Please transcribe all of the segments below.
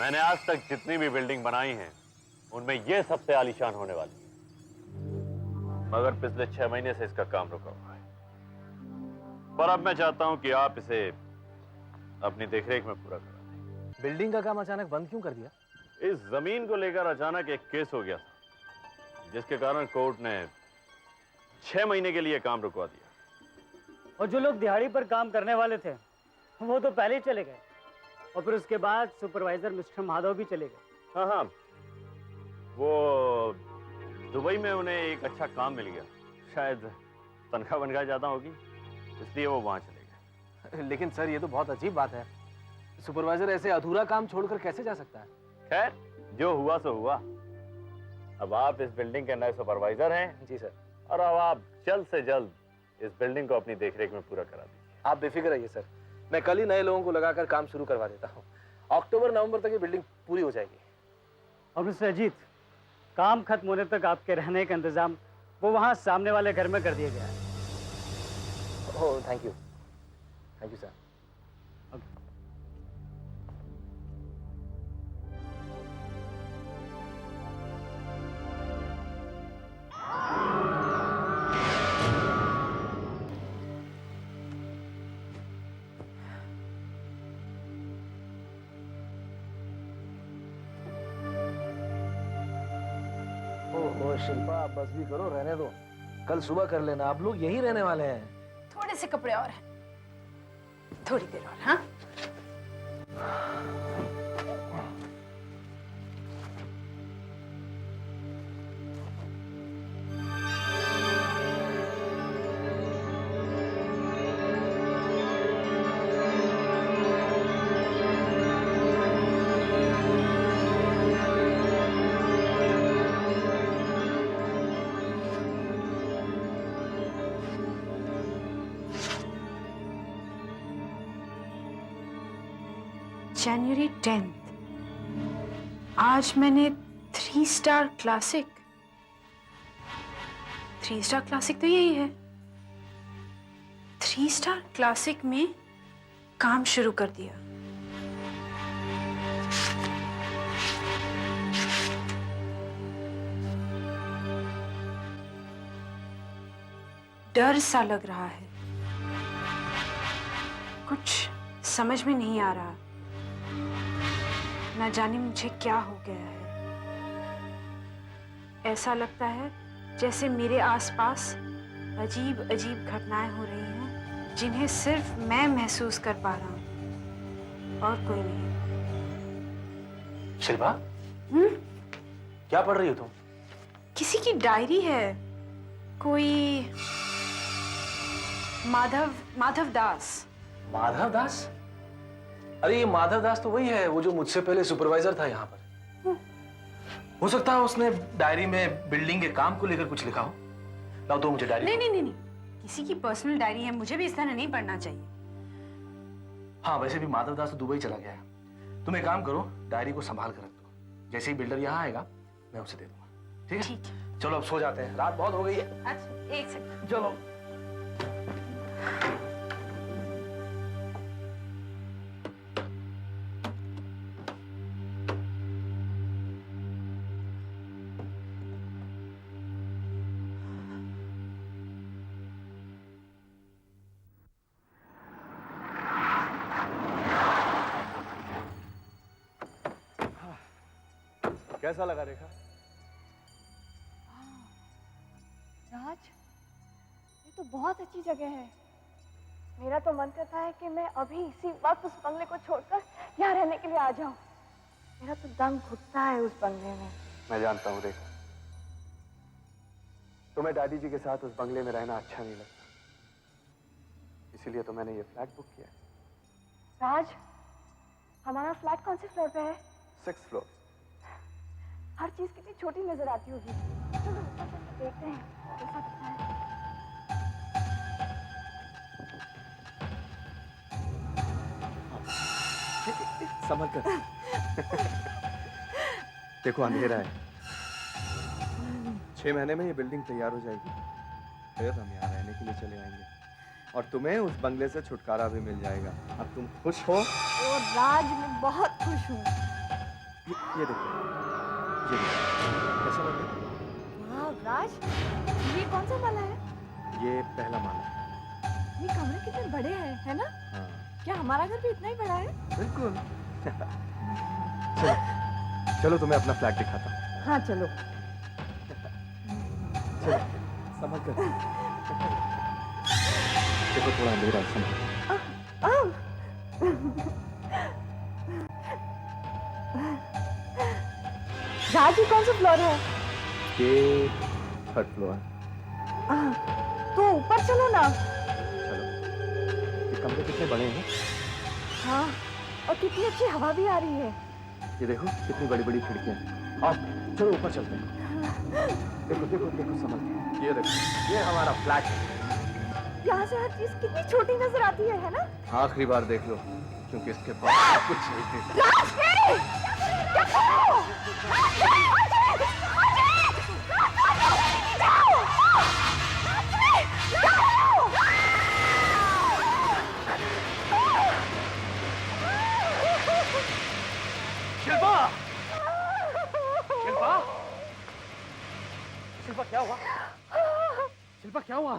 मैंने आज तक जितनी भी बिल्डिंग बनाई हैं, उनमें यह सबसे आलीशान होने वाली है। मगर पिछले 6 महीने से इसका काम रुका हुआ है। पर अब मैं चाहता हूं कि आप इसे अपनी देखरेख में पूरा करा दें। बिल्डिंग का काम अचानक बंद क्यों कर दिया? इस जमीन को लेकर अचानक एक केस हो गया था, जिसके कारण कोर्ट ने 6 महीने के लिए काम रुकवा दिया। और जो लोग दिहाड़ी पर काम करने वाले थे वो तो पहले ही चले गए, और फिर उसके बाद सुपरवाइजर मिस्टर माधव भी चले गए। हाँ, वो दुबई में उन्हें एक अच्छा काम मिल गया, शायद तनख्वाह बनख्वाह ज्यादा होगी, इसलिए वो वहां चले गए। लेकिन सर, ये तो बहुत अजीब बात है। सुपरवाइजर ऐसे अधूरा काम छोड़कर कैसे जा सकता है? खैर, जो हुआ सो हुआ। अब आप इस बिल्डिंग के नए सुपरवाइजर हैं। जी सर। और अब आप जल्द से जल्द इस बिल्डिंग को अपनी देखरेख में पूरा करा दीजिए। आप बेफिक्र रहिए सर, मैं कल ही नए लोगों को लगाकर काम शुरू करवा देता हूँ। अक्टूबर नवंबर तक ये बिल्डिंग पूरी हो जाएगी। और मिस्टर अजीत, काम खत्म होने तक आपके रहने का इंतजाम वो वहां सामने वाले घर में कर दिया गया है। ओह, थैंक यू सर। ओह शिल्पा, आप बस भी करो, रहने दो, कल सुबह कर लेना। आप लोग यहीं रहने वाले हैं। थोड़े से कपड़े और हैं, थोड़ी देर और। हाँ, जनवरी 10, आज मैंने 3 स्टार क्लासिक। 3 स्टार क्लासिक तो यही है। 3 स्टार क्लासिक में काम शुरू कर दिया। डर सा लग रहा है, कुछ समझ में नहीं आ रहा। न जाने मुझे क्या हो गया है। ऐसा लगता है जैसे मेरे आसपास अजीब अजीब घटनाएं हो रही हैं, जिन्हें सिर्फ मैं महसूस कर पा रहा हूं और कोई नहीं। शिल्पा, क्या पढ़ रही हो तुम? किसी की डायरी है, कोई माधव दास। माधव दास? अरे ये माधव दास तो वही है, वो जो मुझसे पहले सुपरवाइजर था यहाँ पर। हो सकता है उसने डायरी में बिल्डिंग के काम को लेकर कुछ लिखा हो। लाओ तो मुझे डायरी। नहीं, किसी की पर्सनल डायरी है, मुझे भी इस तरह नहीं पढ़ना चाहिए। हाँ, वैसे भी माधव दास तो दुबई चला गया है। तुम एक काम करो, डायरी को संभाल कर रख दो। जैसे ही बिल्डर यहाँ आएगा मैं उसे दे दूंगा। ठीक है? ठीक है। चलो अब सो जाते हैं, रात बहुत हो गई है। अच्छा, एक सेकंड। चलो। कैसा लगा रेखा? राज, ये तो बहुत अच्छी जगह है। मेरा तो मन करता है कि मैं अभी इसी वक्त उस बंगले को छोड़कर यहाँ रहने के लिए आ जाऊं। मेरा तो दम घुटता है उस बंगले में। मैं जानता हूँ रेखा, तुम्हें दादी जी के साथ उस बंगले में रहना अच्छा नहीं लगता, इसीलिए तो मैंने ये फ्लैट बुक किया है। राज, हमारा फ्लैट कौन से फ्लोर पे है? 6th floor. हर चीज कितनी छोटी नजर आती होगी। चलो ऊपर चल के देखते हैं कैसा दिखता है। संभल कर। देखो अंधेरा है। 6 महीने में ये बिल्डिंग तैयार हो जाएगी, फिर हम यहाँ रहने के लिए चले आएंगे और तुम्हें उस बंगले से छुटकारा भी मिल जाएगा। अब तुम खुश हो? ओ राज, मैं बहुत खुश हूँ। ये देखो, कैसा लग रहा वाह राज, ये कौन सा माला है? है? ये पहला माला है। ये कमरे कितने बड़े हैं, है ना? हाँ क्या हमारा घर भी इतना ही बड़ा है? बिल्कुल। चलो चलो तुम्हें अपना फ्लैट दिखाता हूँ। हाँ चलो। चलो संभल कर। देखो थोड़ा अंधेरा है, संभल। राज, ये कौन सा फ्लोर है? ये 3rd फ्लोर। तो ऊपर चलो ना। चलो, ये कमरे कितने बड़े हैं। हाँ, और कितनी अच्छी हवा भी आ रही है। ये देखो कितनी बड़ी बड़ी खिड़कियां हैं। आओ चलो ऊपर चलते हैं। देखो देखो देखो समझ, ये देखो ये हमारा फ्लैट है। यहाँ से हर चीज कितनी छोटी नजर आती है ना? आखिरी बार देख लो, क्योंकि इसके पास कुछ नहीं है। शिल्पा! शिल्पा! शिल्पा क्या हुआ? शिल्पा क्या हुआ?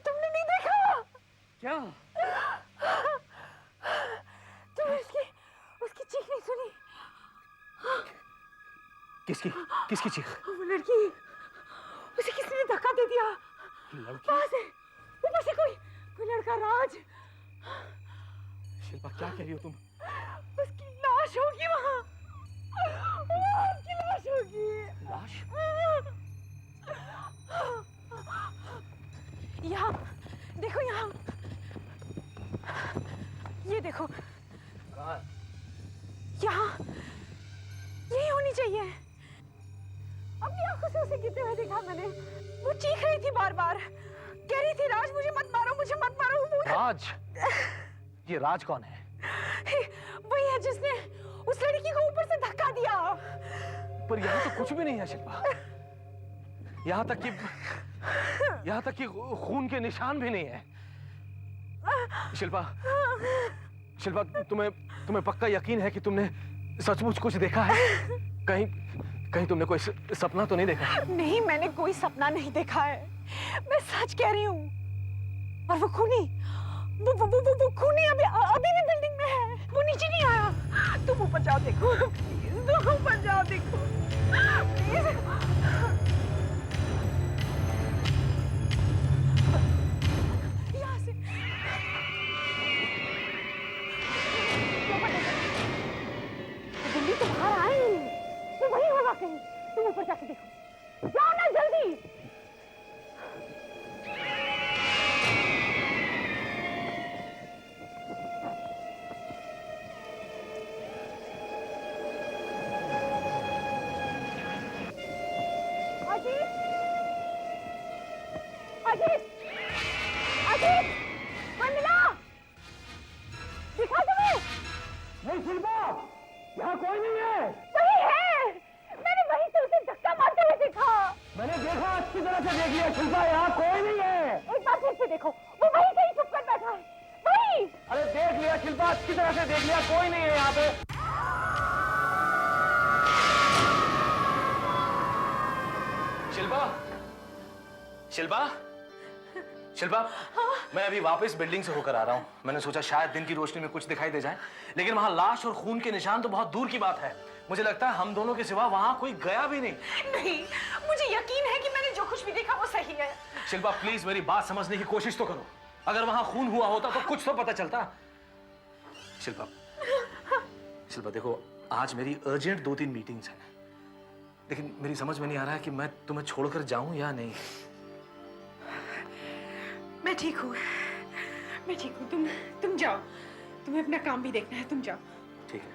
तुमने नहीं देखा? क्या? तुमने उसकी चीख नहीं सुनी? किसकी? किसकी चीख? वो लड़की, उसे किसी ने धक्का दे दिया। लड़की? वहां से, ऊपर से कोई लड़का राज। शिल्पा क्या कह रही हो तुम? उसकी लाश होगी वहां। उसकी लाश होगी। लाश? यहाँ देखो, यहाँ ये देखो, कहाँ? यहाँ यही होनी चाहिए। अपनी आंखों से उसे गिरते हुए देखा मैंने। वो चीख रही थी बार बार, कह रही थी राज मुझे मत मारो, मुझे मत मारो। वो राज? ये राज कौन है? वही है जिसने उस लड़की को ऊपर से धक्का दिया। पर यहाँ तो कुछ भी नहीं है शिल्पा। यहाँ तक कि खून के निशान भी नहीं है। शिल्पा, शिल्पा तुम्हें पक्का यकीन है कि तुमने सचमुच कुछ देखा है? कहीं तुमने कोई सपना तो नहीं देखा? नहीं, मैंने कोई सपना नहीं देखा है। मैं सच कह रही हूँ। और वो खूनी, वो खूनी अभी भी बिल्डिंग में है। वो नीचे नहीं आया। तुम ऊपर जाओ देखो, प्लीज। तुम ऊपर जाओ देखो, प्लीज। यहाँ से दिल्ली तो बाहर आए, वो वही होगा कहीं। तुम ऊपर जाके देखो, जाओ ना जल्दी। अजीत, अजीत, अजीत, मंजिला, दिखा तुम्हें? नहीं शिल्पा, यहाँ कोई नहीं है। वही है, मैंने वहीं से उसे धक्का मारते हुए देखा। मैंने देखा, अच्छी तरह से देख लिया शिल्पा, यहाँ कोई नहीं है। एक बार फिर से देखो, वो वहीं से ही चुप कर बैठा है। वहीं। अरे देख लिया शिल्पा, अच्छी तरह से देख लिया, कोई नहीं है यहाँ पे। शिल्पा, शिल्पा, शिल्पा, मैं अभी वापस बिल्डिंग से होकर आ रहा हूँ। मैंने सोचा शायद दिन की रोशनी में कुछ दिखाई दे जाए, लेकिन वहाँ लाश और खून के निशान तो बहुत दूर की बात है। मुझे लगता है हम दोनों के सिवा वहाँ कोई गया भी नहीं। नहीं, मुझे यकीन है कि मैंने जो कुछ भी देखा वो सही है। शिल्पा प्लीज मेरी बात समझने की कोशिश तो करो। अगर वहाँ खून हुआ होता तो कुछ तो पता चलता। शिल्पा, शिल्पा देखो, आज मेरी अर्जेंट 2-3 मीटिंग्स हैं, लेकिन मेरी समझ में नहीं आ रहा है कि मैं तुम्हें छोड़कर जाऊं या नहीं। मैं ठीक हूँ, मैं ठीक हूँ। तुम जाओ, तुम्हें अपना काम भी देखना है, तुम जाओ। ठीक है।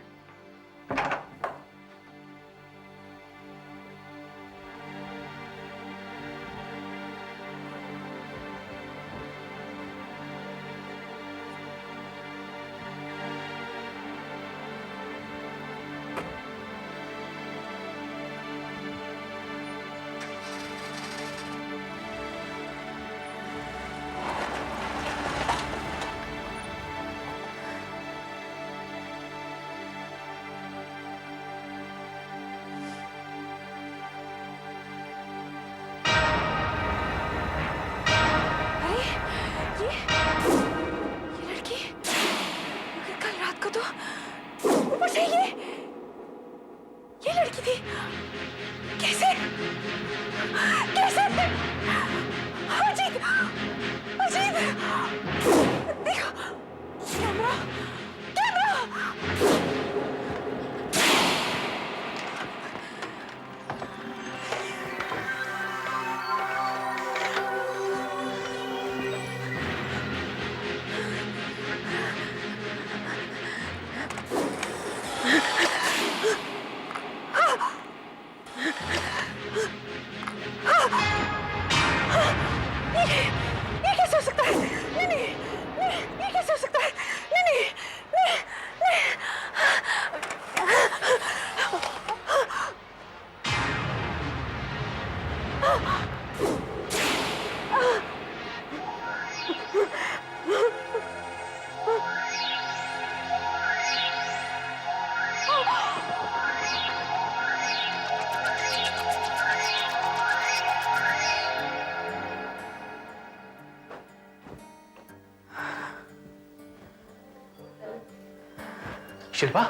शिल्पा,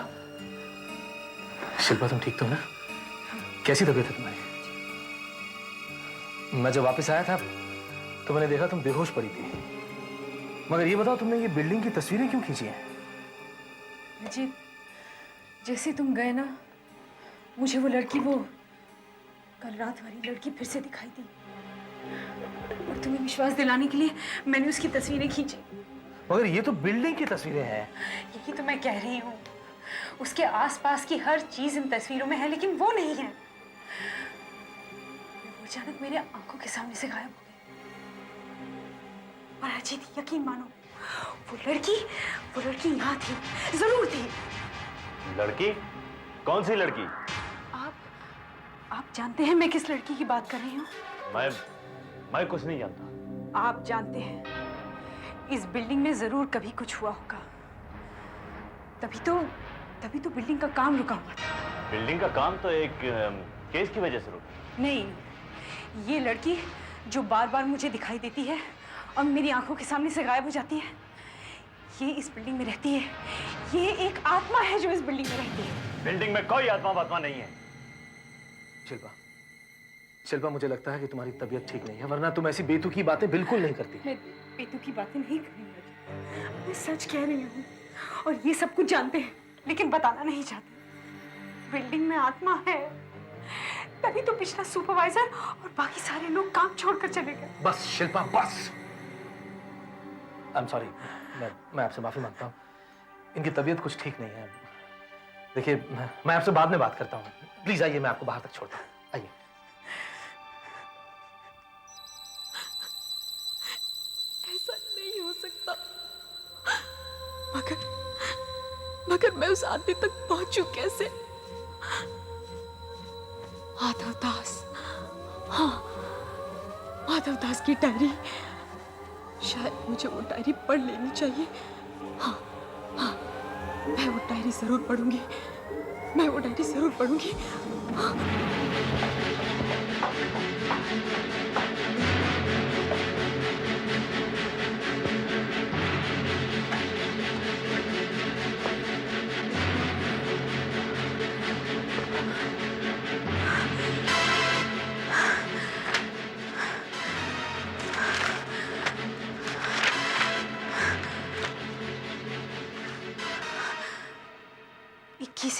शिल्पा तुम ठीक तो हो ना? कैसी तबीयत है तुम्हारी? मैं जब वापस आया था तो मैंने देखा तुम बेहोश पड़ी थी। मगर ये बताओ, तुमने ये बिल्डिंग की तस्वीरें क्यों खींची हैं? अजीत, जैसे तुम गए ना, मुझे वो लड़की, वो कल रात वाली लड़की फिर से दिखाई दी। और तुम्हें विश्वास दिलाने के लिए मैंने उसकी तस्वीरें खींची। मगर ये तो बिल्डिंग की तस्वीरें हैं। यही तो मैं कह रही हूँ, उसके आसपास की हर चीज इन तस्वीरों में है, लेकिन वो नहीं है। वो अचानक मेरे आंखों के सामने से गायब हो गई। और अजीत, यकीन मानो, वो लड़की यहाँ थी, जरूर थी। लड़की? कौन सी लड़की? आप जानते हैं मैं किस लड़की की बात कर रही हूँ? मैं कुछ नहीं जानता। आप जानते हैं, इस बिल्डिंग में जरूर कभी कुछ हुआ होगा। तभी तो बिल्डिंग का काम रुका हुआ था। बिल्डिंग का काम तो एक केस की वजह से रुका। नहीं, ये लड़की जो बार बार मुझे दिखाई देती है और मेरी आंखों के सामने से गायब हो जाती है, ये इस बिल्डिंग में रहती है। ये एक आत्मा है जो इस बिल्डिंग में रहती है। बिल्डिंग में कोई आत्मा नहीं है। शिल्पा, मुझे लगता है कि तुम्हारी तबीयत ठीक नहीं है, वरना तुम ऐसी बेतुकी बातें बिल्कुल नहीं करती। मैं बेतुकी बातें नहीं कर रही हूँ, मैं सच कह रही हूँ। और ये सब कुछ जानते हैं, लेकिन बताना नहीं चाहते। बिल्डिंग में आत्मा है, तभी तो पिछला सुपरवाइजर और बाकी सारे लोग काम छोड़कर चले गए। बस शिल्पा, बस। आई एम सॉरी, मैं आपसे माफी मांगता हूँ। इनकी तबीयत कुछ ठीक नहीं है। देखिए, मैं आपसे बाद में बात करता हूँ। प्लीज आइए, मैं आपको बाहर तक छोड़ता हूँ। आइए। ऐसा नहीं हो सकता। मगर मैं उस आदमी तक पहुंचू कैसे? माधव दास, हाँ, माधव दास की डायरी। शायद मुझे वो डायरी पढ़ लेनी चाहिए। हाँ, मैं वो डायरी जरूर पढ़ूंगी। हाँ।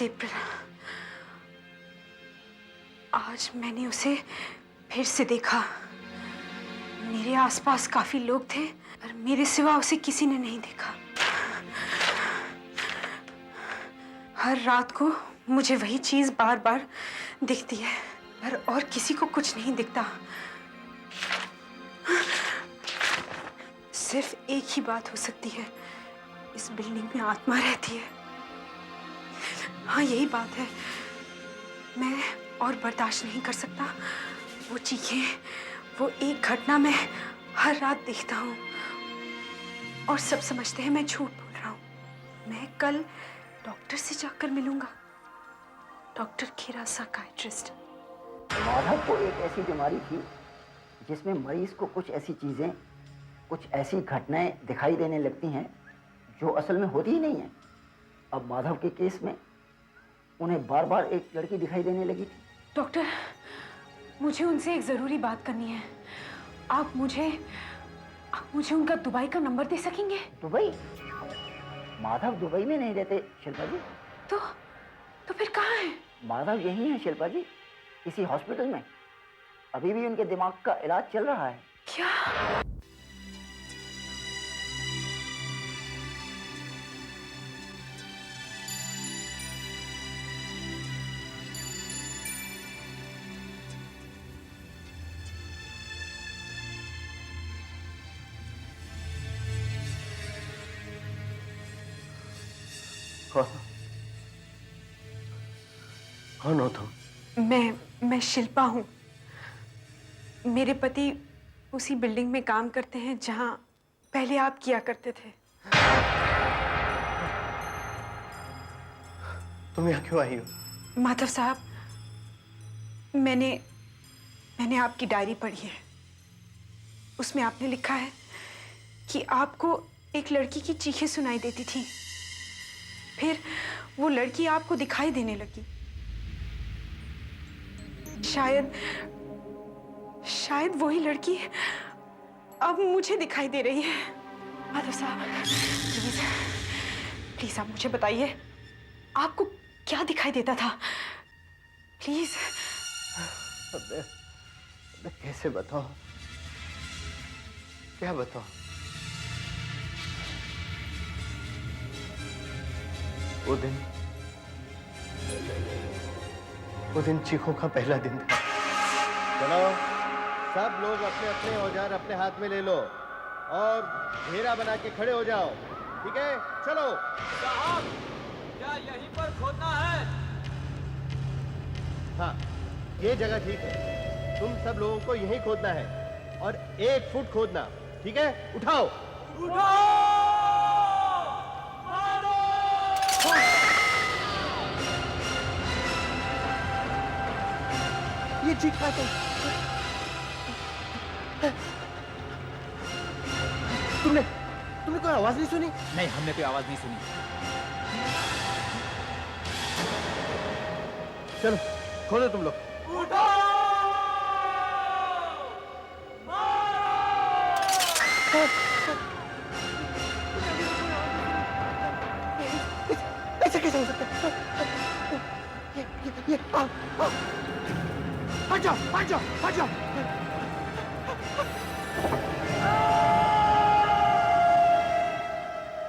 अप्रैल, आज मैंने उसे फिर से देखा। मेरे आसपास काफी लोग थे, पर मेरे सिवा उसे किसी ने नहीं देखा। हर रात को मुझे वही चीज बार बार दिखती है, पर और किसी को कुछ नहीं दिखता। सिर्फ एक ही बात हो सकती है, इस बिल्डिंग में आत्मा रहती है। हाँ, यही बात है। मैं और बर्दाश्त नहीं कर सकता। वो चीखें, वो एक घटना मैं हर रात देखता हूँ और सब समझते हैं मैं झूठ बोल रहा हूँ। मैं कल डॉक्टर से जाकर मिलूंगा, डॉक्टर खीरा, साइकियाट्रिस्ट। माधव को एक ऐसी बीमारी थी जिसमें मरीज को कुछ ऐसी चीजें, कुछ ऐसी घटनाएं दिखाई देने लगती हैं जो असल में होती ही नहीं है। अब माधव के केस में उन्हें बार बार एक लड़की दिखाई देने लगी थी। डॉक्टर, मुझे उनसे एक जरूरी बात करनी है। आप मुझे उनका दुबई का नंबर दे सकेंगे? दुबई? माधव दुबई में नहीं रहते शिल्पा जी। तो फिर कहाँ है? माधव यही है शिल्पा जी, किसी हॉस्पिटल में। अभी भी उनके दिमाग का इलाज चल रहा है। क्या? कौन हो तुम? मैं शिल्पा हूँ। मेरे पति उसी बिल्डिंग में काम करते हैं जहाँ पहले आप किया करते थे। तुम यहाँ क्यों आई हो? माधव साहब, मैंने आपकी डायरी पढ़ी है। उसमें आपने लिखा है कि आपको एक लड़की की चीखें सुनाई देती थी, फिर वो लड़की आपको दिखाई देने लगी। शायद शायद वही लड़की अब मुझे दिखाई दे रही है। माधव साहब, प्लीज प्लीज आप मुझे बताइए, आपको क्या दिखाई देता था? प्लीज। मैं कैसे बताऊं? क्या बताऊं? वो दिन चीखों का पहला दिन था। चलो सब लोग अपने अपने औजार अपने हाथ में ले लो और घेरा बना के खड़े हो जाओ, ठीक है? चलो। साहब, क्या यहीं पर खोदना है? हाँ, ये जगह ठीक है। तुम सब लोगों को यहीं खोदना है और 1 फुट खोदना, ठीक है? उठाओ। ये चीखा तो तुमने कोई आवाज नहीं सुनी? नहीं, हमने कोई आवाज नहीं सुनी। चलो खोलो तुम लोग। ऐसे कैसे हो सकता है? ये हट जाओ, हट जाओ, हट जाओ।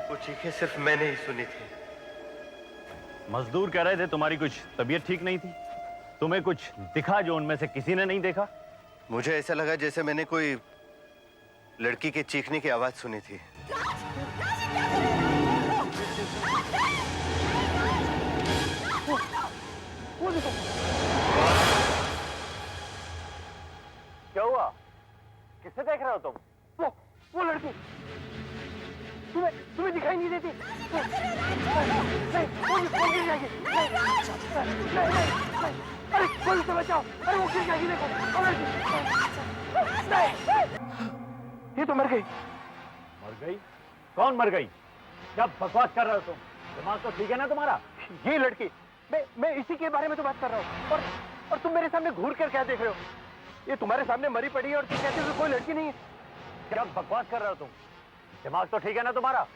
वो चीखें सिर्फ मैंने ही सुनी थी। मजदूर कह रहे थे तुम्हारी कुछ तबीयत ठीक नहीं थी। तुम्हें कुछ दिखा जो उनमें से किसी ने नहीं देखा? मुझे ऐसा लगा जैसे मैंने कोई लड़की के चीखने की आवाज सुनी थी। क्या हुआ? किससे देख रहे हो तुम? वो लड़की तुम्हें दिखाई नहीं देती? नहीं, वो गिर जाएगी। नहीं, अरे कोई उसे बचाओ। अरे वो गिर जाएगी, देखो वो लड़की। नहीं, ये तो मर गई। मर गई? कौन मर गई? क्या बकवास कर रहे हो तुम? दिमाग तो ठीक है ना तुम्हारा? ये लड़की, मैं इसी के बारे में तो बात कर रहा हूँ। और तुम मेरे सामने घूर कर क्या देख रहे हो? ये तुम्हारे सामने मरी पड़ी है और तुम कहते हो कि कोई लड़की नहीं है। क्या बकवास कर रहे हो तुम? दिमाग तो ठीक है ना तुम्हारा?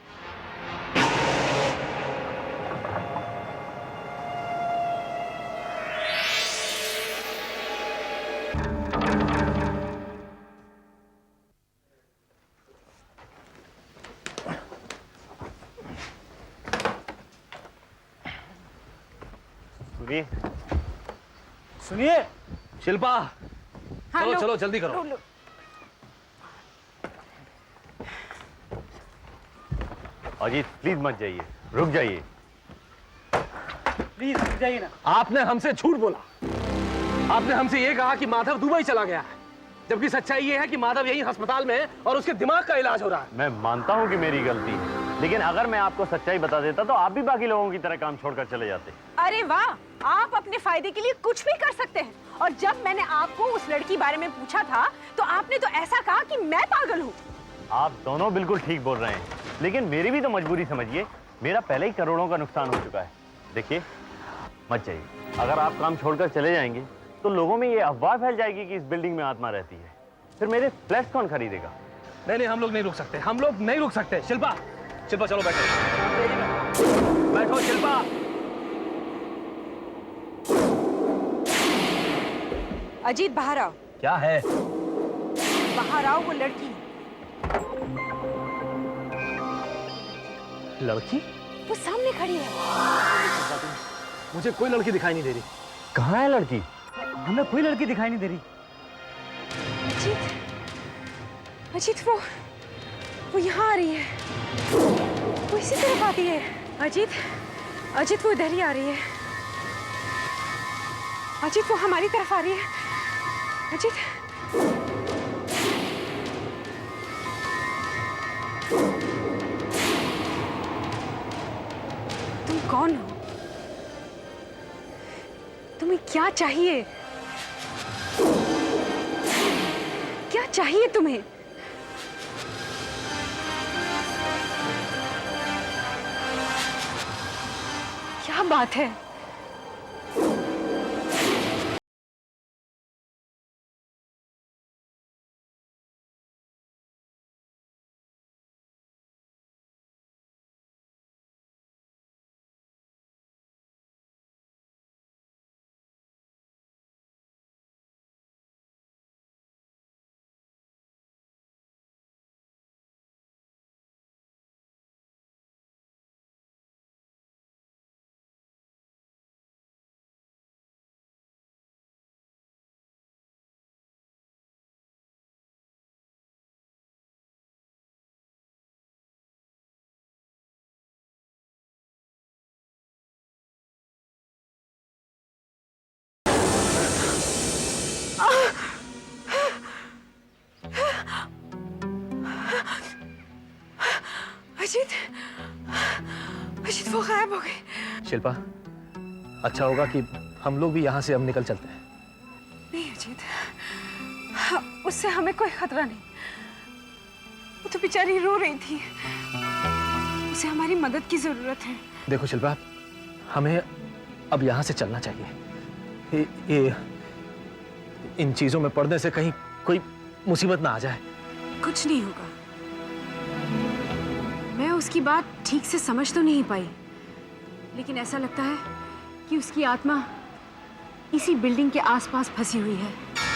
सुनिए, सुनिए शिल्पा, हाँ, चलो लो, चलो जल्दी करो। लो, लो। अजीत प्लीज मत जाइए, रुक जाइए। प्लीज रुक जाइए ना। आपने हमसे झूठ बोला। आपने हमसे ये कहा कि माधव दुबई चला गया है, जबकि सच्चाई ये है कि माधव यहीं अस्पताल में है और उसके दिमाग का इलाज हो रहा है। मैं मानता हूं कि मेरी गलती है, लेकिन अगर मैं आपको सच्चाई बता देता तो आप भी बाकी लोगों की तरह काम छोड़कर चले जाते। अरे वाह, आप अपने फायदे के लिए कुछ भी कर सकते हैं। और जब मैंने आपको उस लड़की बारे में पूछा था तो आपने तो ऐसा कहा कि मैं पागल हूँ। आप दोनों बिल्कुल ठीक बोल रहे हैं, लेकिन मेरी भी तो मजबूरी समझिए। मेरा पहले ही करोड़ों का नुकसान हो चुका है। देखिए, मत जाइए। अगर आप काम छोड़कर चले जाएंगे तो लोगों में ये अफवाह फैल जाएगी कि इस बिल्डिंग में आत्मा रहती है। फिर मेरे फ्लैट कौन खरीदेगा? नहीं नहीं, हम लोग नहीं रुक सकते, हम लोग नहीं रुक सकते। शिल्पा, शिल्पा चलो बैठो, बैठो शिल्पा। अजीत बाहर आओ। क्या है? बाहर आओ, वो लड़की लड़की? वो सामने खड़ी है। मुझे कोई लड़की दिखाई नहीं दे रही। कहाँ है लड़की? हमें कोई लड़की दिखाई नहीं दे रही। अजीत, अजीत वो यहाँ आ रही है। वो इसी तरफ आती है। अजीत, अजीत वो इधर ही आ रही है। अजीत वो हमारी तरफ आ रही है। अजीत, तुम कौन हो? तुम्हें क्या चाहिए? क्या चाहिए तुम्हें? बात है? अजीत, अजीत वो गायब हो गई। शिल्पा, अच्छा होगा कि हम लोग भी यहाँ से अब निकल चलते हैं। नहीं अजीत, उससे हमें कोई खतरा नहीं। वो तो बेचारी रो रही थी, उसे हमारी मदद की जरूरत है। देखो शिल्पा, हमें अब यहाँ से चलना चाहिए। ये इन चीजों में पड़ने से कहीं कोई मुसीबत ना आ जाए। कुछ नहीं होगा। मैं उसकी बात ठीक से समझ तो नहीं पाई, लेकिन ऐसा लगता है कि उसकी आत्मा इसी बिल्डिंग के आसपास फंसी हुई है।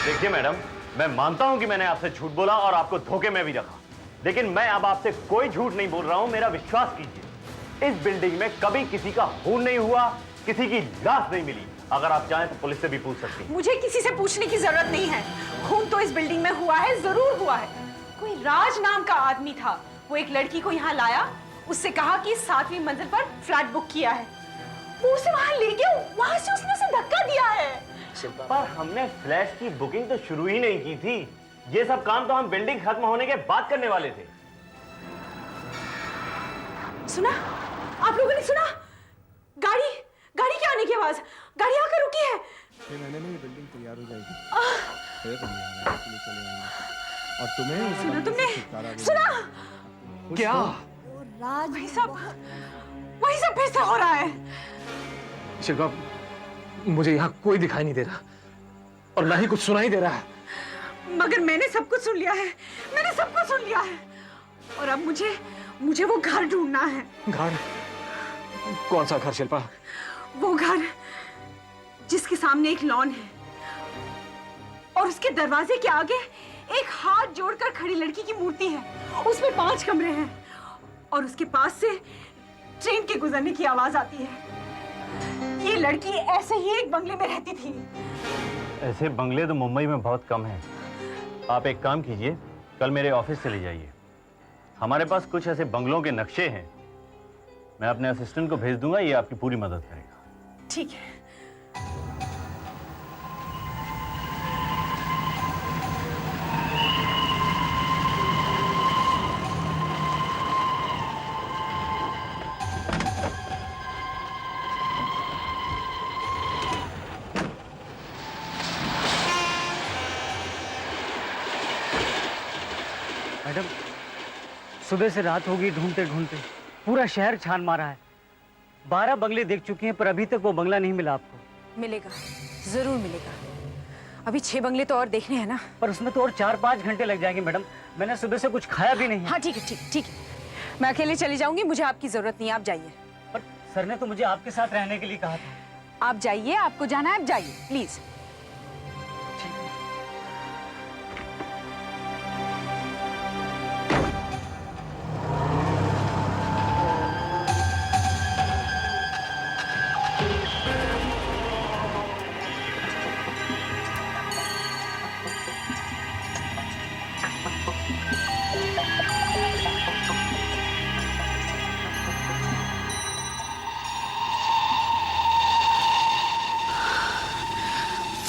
देखिए मैडम, मैं मानता हूं कि मैंने आपसे झूठ बोला और आपको धोखे में भी रखा, लेकिन मैं अब आपसे कोई झूठ नहीं बोल रहा हूं। मेरा विश्वास कीजिए, इस बिल्डिंग में कभी किसी का खून नहीं हुआ, किसी की लाश नहीं मिली। अगर आप चाहें तो पुलिस से भी पूछ सकती हैं। मुझे किसी से पूछने की जरूरत नहीं है। खून तो इस बिल्डिंग में हुआ है, जरूर हुआ है। कोई राज नाम का आदमी था, वो एक लड़की को यहाँ लाया, उससे कहा कि 7वीं मंजिल पर फ्लैट बुक किया है। वो उसे वहां ले गया, वहां से उसने उसे धक्का दिया है। पर हमने फ्लैट की बुकिंग तो शुरू ही नहीं की थी। ये सब काम तो हम बिल्डिंग खत्म होने के बाद करने वाले थे। सुना? आप लोगों ने सुना? गाड़ी के आने की आवाज। गाड़ी आकर रुकी है। 6 महीने में ये बिल्डिंग तैयार हो जाएगी। फिर हम यहाँ रहने के लिए चले आएंगे। और तुम्हें सुना तुमने? सुना? क्या? वही सब फिर से हो रहा है। शिल्पा, मुझे यहाँ कोई दिखाई नहीं दे रहा और ना ही कुछ सुनाई दे रहा है। मगर मैंने सब कुछ सुन लिया है। मैंने सब कुछ सुन लिया है। और अब मुझे वो घर ढूंढना है। घर? कौन सा घर शिल्पा? वो घर जिसके सामने एक लॉन है और उसके दरवाजे के आगे एक हाथ जोड़कर खड़ी लड़की की मूर्ति है। उसमें 5 कमरे हैं और उसके पास से ट्रेन के गुजरने की आवाज आती है। ये लड़की ऐसे ही एक बंगले में रहती थी। ऐसे बंगले तो मुंबई में बहुत कम हैं। आप एक काम कीजिए, कल मेरे ऑफिस चले जाइए। हमारे पास कुछ ऐसे बंगलों के नक्शे हैं, मैं अपने असिस्टेंट को भेज दूंगा, ये आपकी पूरी मदद करेगा। ठीक है। मैडम, सुबह से रात हो गई ढूंढते ढूंढते, पूरा शहर छान मारा है। 12 बंगले देख चुकी हैं, पर अभी तक वो बंगला नहीं मिला आपको। मिलेगा, जरूर मिलेगा। अभी 6 बंगले तो और देखने हैं ना। पर उसमें तो और 4-5 घंटे लग जाएंगे मैडम। मैंने सुबह से कुछ खाया भी नहीं है। हाँ ठीक है, ठीक है। मैं अकेले चली जाऊंगी, मुझे आपकी जरूरत नहीं है, आप जाइए। पर सर ने तो मुझे आपके साथ रहने के लिए कहा था। आप जाइए, आपको जाना है, आप जाइए प्लीज।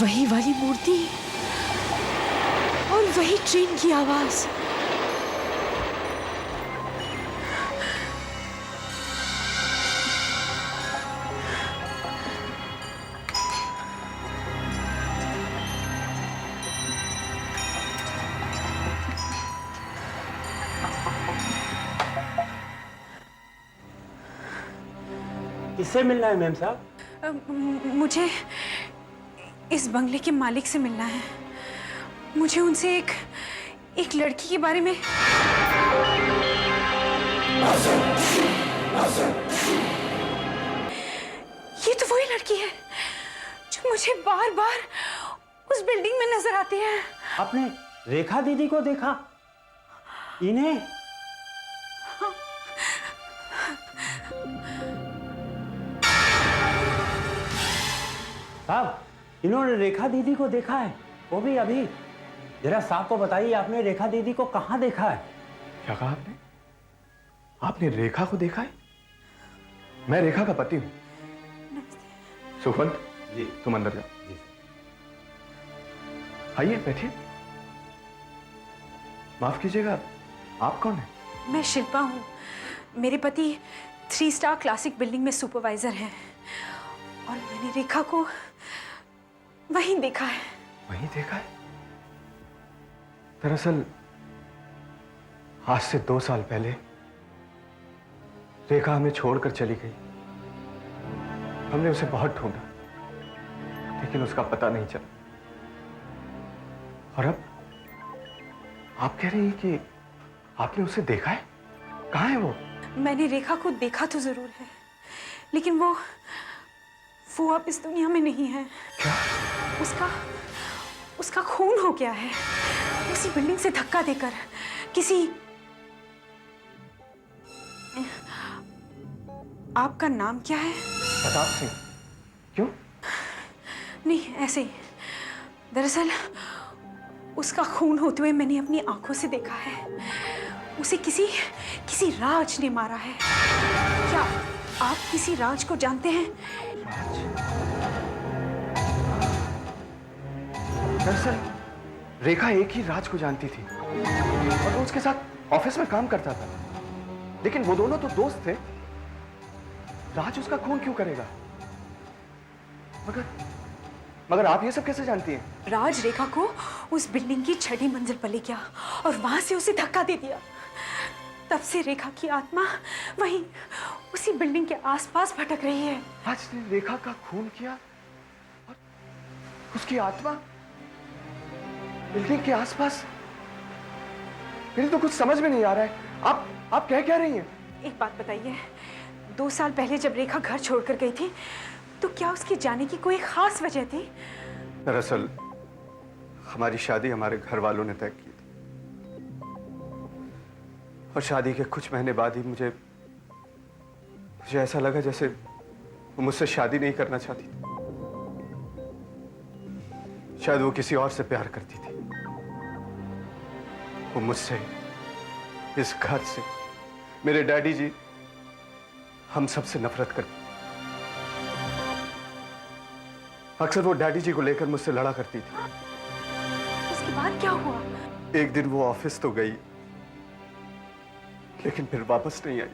वही वाली मूर्ति और वही ट्रेन की आवाज। किससे मिलना है मैम साहब? मुझे इस बंगले के मालिक से मिलना है। मुझे उनसे एक लड़की के बारे में। ये तो वही लड़की है जो मुझे बार बार उस बिल्डिंग में नजर आती है। आपने रेखा दीदी को देखा? इन्हें? साहब, इन्होंने रेखा दीदी को देखा है, वो भी अभी। जरा साहब को बताइए, आपने रेखा दीदी को कहाँ देखा है? क्या कहा आपने? आपने रेखा को देखा है? मैं रेखा का पति हूं। सुखवंत जी, तुम अंदर जाओ। जी आइए, बैठिए। माफ कीजिएगा, आप कौन है? मैं शिल्पा हूँ। मेरे पति 3 स्टार क्लासिक बिल्डिंग में सुपरवाइजर हैं और मैंने रेखा को वहीं देखा है। वहीं देखा है? दरअसल आज से 2 साल पहले रेखा हमें छोड़कर चली गई। हमने उसे बहुत ढूंढा, लेकिन उसका पता नहीं चला। और अब आप कह रही हैं कि आपने उसे देखा है? कहाँ है वो? मैंने रेखा को देखा तो जरूर है, लेकिन वो अब इस दुनिया में नहीं है। क्या? उसका खून हो गया है उसी बिल्डिंग से धक्का देकर। किसी आपका नाम क्या है? प्रताप सिंह। क्यों? नहीं, ऐसे ही। दरअसल उसका खून होते हुए मैंने अपनी आंखों से देखा है। उसे किसी राज ने मारा है। क्या आप किसी राज को जानते हैं? दरअसल रेखा एक ही राज को जानती थी और वो उसके साथ ऑफिस में काम करता था, लेकिन वो दोनों तो दोस्त थे। राज उसका खून क्यों करेगा? मगर आप ये सब कैसे जानती हैं? राज रेखा को उस बिल्डिंग की 6ठी मंजिल पर ले गया और वहां से उसे धक्का दे दिया। तब से रेखा की आत्मा वहीं उसी बिल्डिंग के आसपास भटक रही है। राज ने रेखा का खून किया और उसकी आत्मा बिल्डिंग के आसपास? मेरी तो कुछ समझ में नहीं आ रहा है। आप क्या रही हैं? एक बात बताइए, 2 साल पहले जब रेखा घर छोड़कर गई थी, तो क्या उसके जाने की कोई खास वजह थी? दरअसल हमारी शादी हमारे घर वालों ने तय की थी और शादी के कुछ महीने बाद ही मुझे ऐसा लगा जैसे वो मुझसे शादी नहीं करना चाहती थी। शायद वो किसी और से प्यार करती थी। वो मुझसे, इस घर से, मेरे डैडी जी, हम सबसे नफरत करती। अक्सर वो डैडी जी को लेकर मुझसे लड़ा करती थी। उसके बाद क्या हुआ? एक दिन वो ऑफिस तो गई, लेकिन फिर वापस नहीं आई।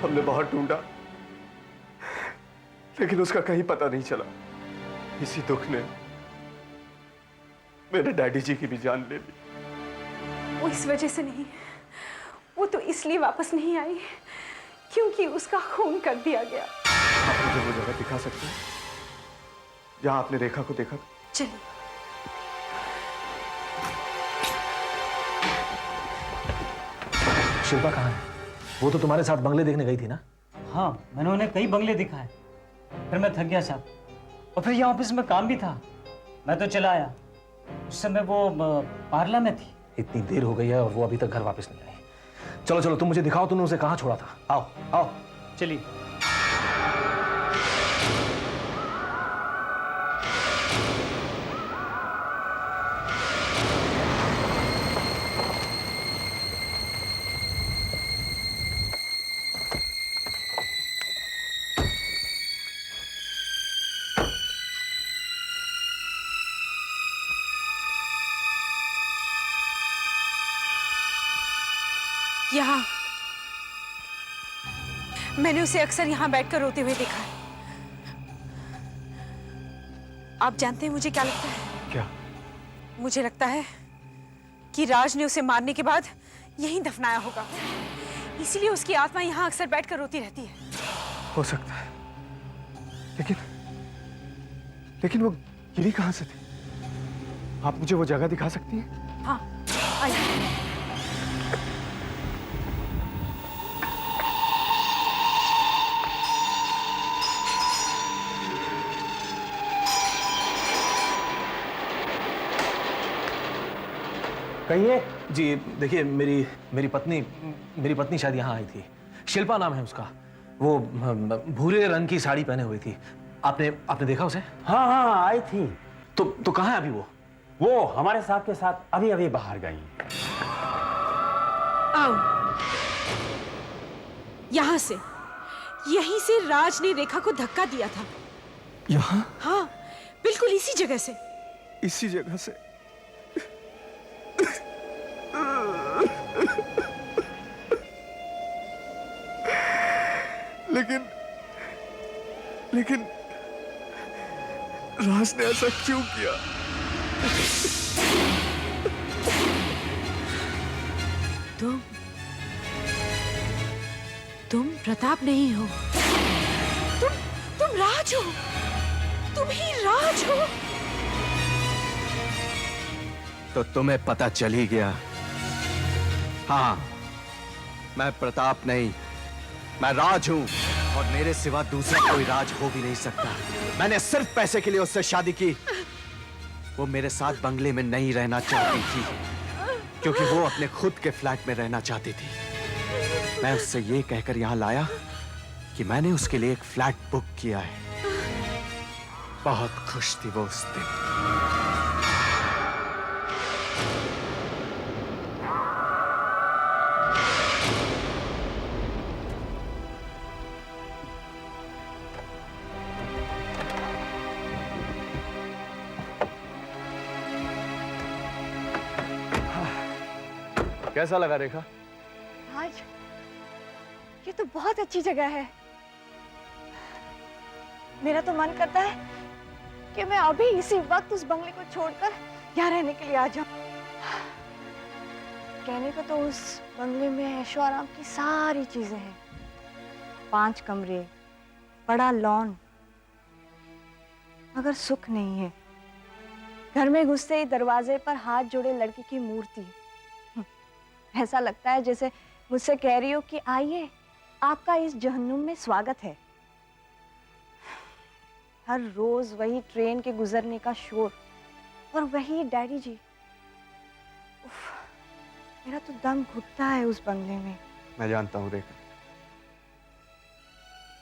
हमने बहुत ढूंढा, लेकिन उसका कहीं पता नहीं चला। इसी दुख ने मेरे डैडी जी की भी जान ले ली। वो इस वजह से नहीं, वो तो इसलिए वापस नहीं आई क्योंकि उसका खून कर दिया गया। आप मुझे वो जगह दिखा सकते हैं जहां आपने रेखा को देखा? चलिए। शिल्पा कहाँ है? वो तो तुम्हारे साथ बंगले देखने गई थी ना? हाँ, मैंने उन्हें कई बंगले दिखाए, फिर मैं थक गया साहब, और फिर यहाँ ऑफिस में काम भी था, मैं तो चला आया। उस समय वो पार्ला में थी। इतनी देर हो गई है और वो अभी तक घर वापस नहीं आई। चलो चलो, तुम मुझे दिखाओ तुमने उसे कहाँ छोड़ा था। आओ आओ। चलिए। यहाँ मैंने उसे अक्सर यहाँ बैठकर रोते हुए देखा है। आप जानते हैं मुझे क्या लगता है? क्या? मुझे लगता है कि राज ने उसे मारने के बाद यहीं दफनाया होगा, इसीलिए उसकी आत्मा यहाँ अक्सर बैठकर रोती रहती है। हो सकता है, लेकिन वो गिरी कहां से थी? आप मुझे वो जगह दिखा सकती हैं? हाँ, आइए। कहिए। जी देखिए, मेरी पत्नी शायद यहाँ आई थी। शिल्पा नाम है उसका। वो भूरे रंग की साड़ी पहने हुई थी। आपने देखा उसे? हाँ हाँ आई थी। तो कहाँ है अभी वो? वो हमारे साहब के साथ अभी अभी बाहर गई। आओ, यहां से, यहीं से राज ने रेखा को धक्का दिया था। यहाँ? हाँ, बिल्कुल इसी जगह से। इसी जगह से? लेकिन राज ने ऐसा क्यों किया? तुम प्रताप नहीं हो। तुम राज हो। तुम ही राज हो। तो तुम्हें पता चल ही गया। हाँ, मैं प्रताप नहीं, मैं राज हूं, और मेरे सिवा दूसरा कोई राज हो भी नहीं सकता। मैंने सिर्फ पैसे के लिए उससे शादी की। वो मेरे साथ बंगले में नहीं रहना चाहती थी, क्योंकि वो अपने खुद के फ्लैट में रहना चाहती थी। मैं उससे ये कहकर यहां लाया कि मैंने उसके लिए एक फ्लैट बुक किया है। बहुत खुश थी वो उस दिन। कैसा लगा रेखा? राज, ये तो बहुत अच्छी जगह है। मेरा तो मन करता है कि मैं अभी इसी वक्त उस बंगले को छोड़कर यहाँ रहने के लिए आ जाऊं। कहने को तो उस बंगले में ऐशो आराम की सारी चीजें हैं। 5 कमरे, बड़ा लॉन, मगर सुख नहीं है। घर में घुसते ही दरवाजे पर हाथ जोड़े लड़की की मूर्ति। ऐसा लगता है जैसे मुझसे कह रही हो कि आइए, आपका इस जहन्नुम में स्वागत है। हर रोज वही ट्रेन के गुजरने का शोर और वही डैडी जी। उफ, मेरा तो दम घुटता है उस बंगले में। मैं जानता हूं रेखा,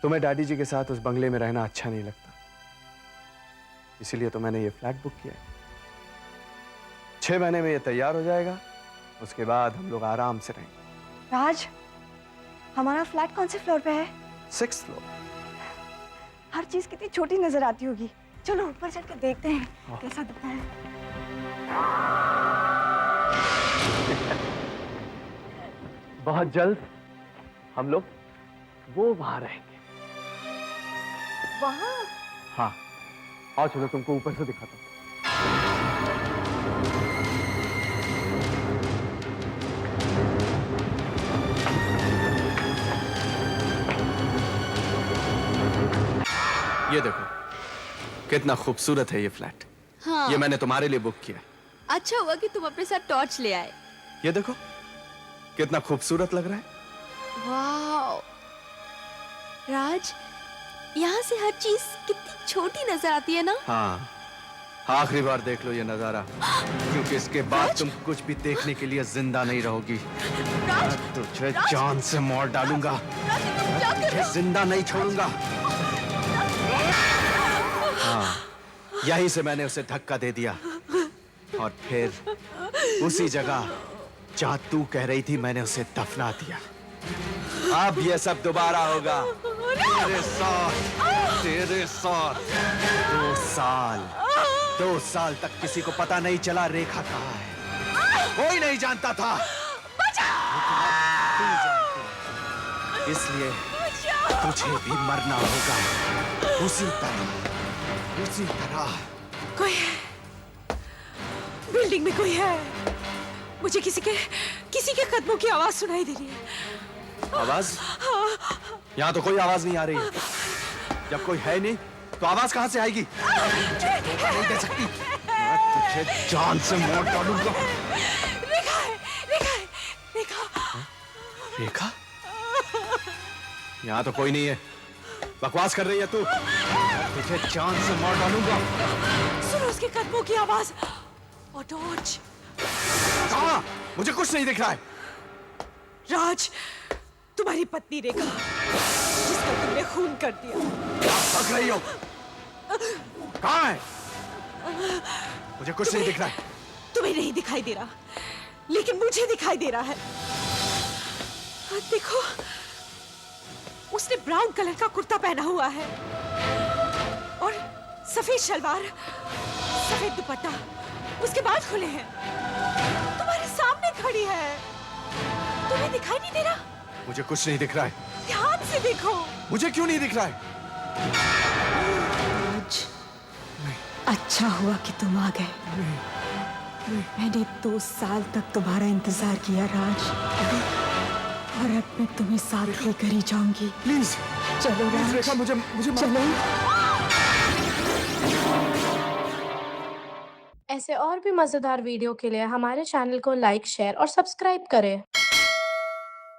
तुम्हें डैडी जी के साथ उस बंगले में रहना अच्छा नहीं लगता, इसीलिए तो मैंने ये फ्लैट बुक किया। 6 महीने में ये तैयार हो जाएगा, उसके बाद हम लोग आराम से रहेंगे। राज, हमारा फ्लैट कौन से फ्लोर पे है? 6th floor. हर चीज कितनी छोटी नजर आती होगी। चलो ऊपर चढ़ के देखते हैं कैसा दिखता है। बहुत जल्द हम लोग वो वहां रहेंगे। वहां? हाँ, आओ चलो तुमको ऊपर से दिखाता हूं। ये देखो कितना खूबसूरत है ये फ्लैट। हाँ। ये मैंने तुम्हारे लिए बुक किया है। अच्छा हुआ कि तुम अपने साथ टॉर्च ले आए। ये देखो कितना खूबसूरत लग रहा है। वाह राज, यहाँ से हर चीज कितनी छोटी नजर आती है ना। हाँ, आखिरी बार देख लो ये नजारा, क्योंकि इसके बाद तुम कुछ भी देखने के लिए जिंदा नहीं रहोगी। मैं तुझे जान से मार डालूंगा, तुझे जिंदा नहीं छोड़ूंगा। हाँ, यहीं से मैंने उसे धक्का दे दिया और फिर उसी जगह जहां तू कह रही थी मैंने उसे दफना दिया। अब ये सब दोबारा होगा तेरे साथ, तेरे साथ। 2 साल तक किसी को पता नहीं चला रेखा कहाँ है, कोई नहीं जानता था। इसलिए तुझे भी मरना होगा उसी तरह। कोई है, बिल्डिंग में कोई है। मुझे किसी के कदमों की आवाज सुनाई दे रही है। आवाज? यहाँ तो कोई आवाज नहीं आ रही। जब कोई है नहीं तो आवाज कहां से आएगी? नहीं दे सकती। मैं तुझे जान से मार डालूंगा। रेखा है, रेखा है, रेखा। रेखा? यहाँ तो कोई नहीं है। बकवास कर रही है तू। मैं तुझे जान से मार डालूंगा। सुनो उसके कदमों की आवाज। और टॉर्च। कहाँ? मुझे कुछ नहीं दिख रहा है। राज, तुम्हारी पत्नी रेखा, जिसका तुमने खून कर दिया। भाग रही हो? कहाँ है? मुझे कुछ नहीं दिख रहा है। तुम्हें नहीं दिखाई दे रहा, लेकिन मुझे दिखाई दे रहा है। देखो, उसने ब्राउन कलर का कुर्ता पहना हुआ है और सफेद शलवार, सफेद दुपट्टा, उसके बाल खुले हैं। तुम्हारे सामने खड़ी है। तुम्हें दिखाई नहीं दे रहा? मुझे कुछ नहीं दिख रहा है। ध्यान से देखो। मुझे क्यों नहीं दिख रहा है? अच्छा हुआ कि तुम आ गए। मैंने 2 साल तक तुम्हारा इंतजार किया राज, और अब मैं तुम्हें साथ लेकर ही जाऊंगी। प्लीज चलो राज, रेखा, मुझे चलो। ऐसे और भी मजेदार वीडियो के लिए हमारे चैनल को लाइक, शेयर और सब्सक्राइब करें।